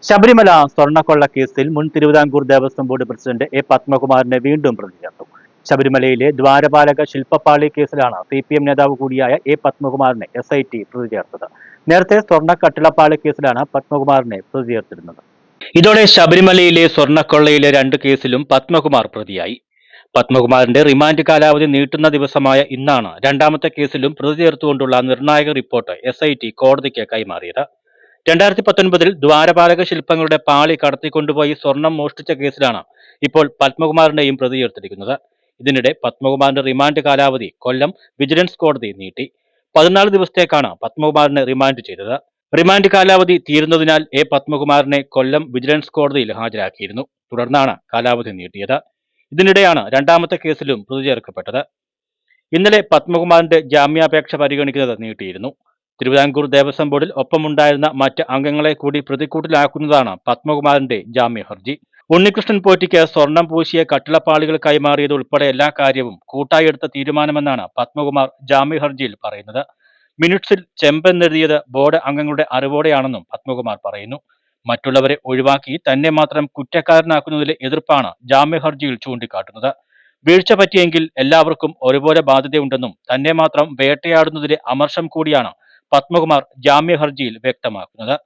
ശബരിമല സ്വർണ്ണക്കൊള്ള കേസിൽ മുൻ Thiruvithamkoor Devaswom board president A പത്മകുമാറിനെ വീണ്ടും പ്രതി ചേർത്തു. ശബരിമലയിലെ ദ്വാരപാലക ശില്പപ്പാളി കേസിലാണ് CPM നേതാവ് കൂടിയായ എ പത്മകുമാറിനെ SIT പ്രതി ചേർത്തത്. നേരത്തെ സ്വർണ്ണ കട്ടിളപ്പാളി കേസിലാണ് പത്മകുമാറിനെ പ്രതി ചേർത്തിരുന്നത്. ഇതോടെ ശബരിമലയിലെ സ്വർണ്ണക്കൊള്ളയിലെ 2 കേസിലും പത്മകുമാർ പ്രതിയായി. പത്മകുമാറിന്റെ റിമാൻഡ് കാലാവധി നീട്ടുന്ന ദിവസമായ ഇന്നാണ് രണ്ടാമത്തെ കേസിലും പ്രതി ചേർത്തുകൊണ്ടുള്ള നിർണായക റിപ്പോർട്ട് SIT കോടതിക്ക് കൈമാറിയത്. 2019 ദ്വാരപാലക ശില്പങ്ങളുടെ പാളി കടത്തിക്കൊണ്ടുപോയി സ്വർണം മോഷ്ടിച്ച കേസിലാണ് ഇപ്പോൾ പത്മകുമാറിനെയും പ്രതി ചേർത്തിരിക്കുന്നത്. ഇതിനിടെ പത്മകുമാറിന്റെ റിമാൻഡ് കാലാവധി കൊല്ലം വിജിലൻസ് കോടതി നീട്ടി. 14 ദിവസത്തേക്കാണ് പത്മകുമാറിനെ റിമാൻഡ് ചെയ്തത്. റിമാൻഡ് കാലാവധി തീരുന്നതിനാൽ എ പത്മകുമാറിനെ കൊല്ലം വിജിലൻസ് കോടതിയിൽ ഹാജരാക്കിയിരുന്നു. തുടർന്നാണ് കാലാവധി നീട്ടിയത്. ഇതിനിടെയാണ് രണ്ടാമത്തെ കേസിലും പ്രതി ചേർക്കപ്പെട്ടത്. ഇന്നലെ പത്മകുമാറിന്റെ ജാമ്യാപേക്ഷ പരിഗണിക്കുന്നത് നീട്ടിയിരുന്നു. തിരുവിതാംകൂർ ദേവസ്വം ബോർഡിൽ ഒപ്പമുണ്ടായിരുന്ന മറ്റ് അംഗങ്ങളെ കൂടി പ്രതിക്കൂട്ടിലാക്കുന്നതാണ് പത്മകുമാറിന്റെ ജാമ്യ ഹർജി. ഉണ്ണികൃഷ്ണൻ പോറ്റിക്ക് സ്വർണം പൂശിയ കട്ടിളപ്പാളികൾ കൈമാറിയത് ഉൾപ്പെടെ എല്ലാ കാര്യവും കൂട്ടായെടുത്ത തീരുമാനമെന്നാണ് പത്മകുമാർ ജാമ്യ ഹർജിയിൽ പറയുന്നത്. മിനിറ്റ്സിൽ ചെമ്പെന്നെഴുതിയത് ബോർഡ് അംഗങ്ങളുടെ അറിവോടെയാണെന്നും പത്മകുമാർ പറയുന്നു. മറ്റുള്ളവരെ ഒഴിവാക്കി തന്നെ മാത്രം കുറ്റക്കാരനാക്കുന്നതിലെ എതിർപ്പാണ് ജാമ്യ ഹർജിയിൽ ചൂണ്ടിക്കാട്ടുന്നത്. വീഴ്ച പറ്റിയെങ്കിൽ എല്ലാവർക്കും ഒരുപോലെ ബാധ്യതയുണ്ടെന്നും തന്നെ മാത്രം വേട്ടയാടുന്നതിലെ അമർഷം കൂടിയാണ് പത്മകുമാർ ജാമ്യ ഹർജിയിൽ വ്യക്തമാക്കുന്നത്.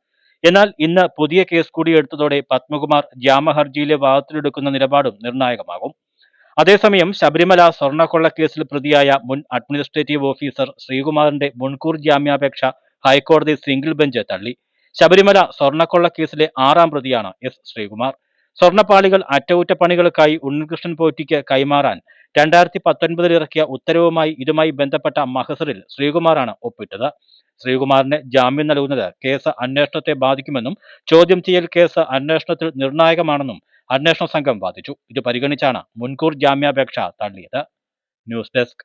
എന്നാൽ ഇന്ന് പുതിയ കേസ് കൂടി എടുത്തതോടെ പത്മകുമാർ ജാമ്യ ഹർജിയിലെ വാദത്തിലെടുക്കുന്ന നിലപാടും നിർണായകമാകും. അതേസമയം ശബരിമല സ്വർണ്ണക്കൊള്ള കേസിൽ പ്രതിയായ മുൻ അഡ്മിനിസ്ട്രേറ്റീവ് ഓഫീസർ ശ്രീകുമാറിന്റെ മുൻകൂർ ജാമ്യാപേക്ഷ ഹൈക്കോടതി സിംഗിൾ ബെഞ്ച് തള്ളി. ശബരിമല സ്വർണ്ണക്കൊള്ള കേസിലെ 6ാം പ്രതിയാണ് ശ്രീകുമാർ. സ്വർണ്ണപ്പാളികൾ അറ്റകുറ്റപ്പണികൾക്കായി ഉണ്ണികൃഷ്ണൻ പോറ്റിക്ക് കൈമാറാൻ 2019 ഇറക്കിയ ഉത്തരവുമായി ഇതുമായി ബന്ധപ്പെട്ട മഹസറിൽ ശ്രീകുമാറാണ് ഒപ്പിട്ടത്. ശ്രീകുമാറിന് ജാമ്യം നൽകുന്നത് കേസ് അന്വേഷണത്തെ ബാധിക്കുമെന്നും ചോദ്യം ചെയ്യൽ കേസ് അന്വേഷണത്തിൽ നിർണായകമാണെന്നും അന്വേഷണ സംഘം വാദിച്ചു. ഇത് പരിഗണിച്ചാണ് മുൻകൂർ ജാമ്യാപേക്ഷ തള്ളിയത്. News desk.